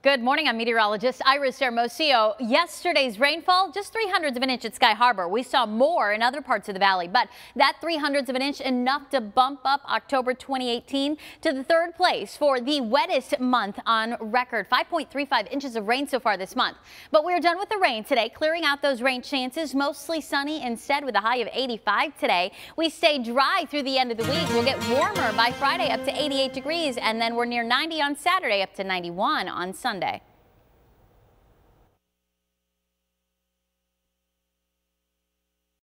Good morning. I'm meteorologist Iris Hermosillo. Yesterday's rainfall, just 300ths of an inch at Sky Harbor. We saw more in other parts of the valley, but that 300ths of an inch enough to bump up October 2018 to the third place for the wettest month on record. 5.35 inches of rain so far this month. But we're done with the rain today, clearing out those rain chances. Mostly sunny instead with a high of 85 today. We stay dry through the end of the week. We'll get warmer by Friday up to 88 degrees, and then we're near 90 on Saturday, up to 91 on Sunday.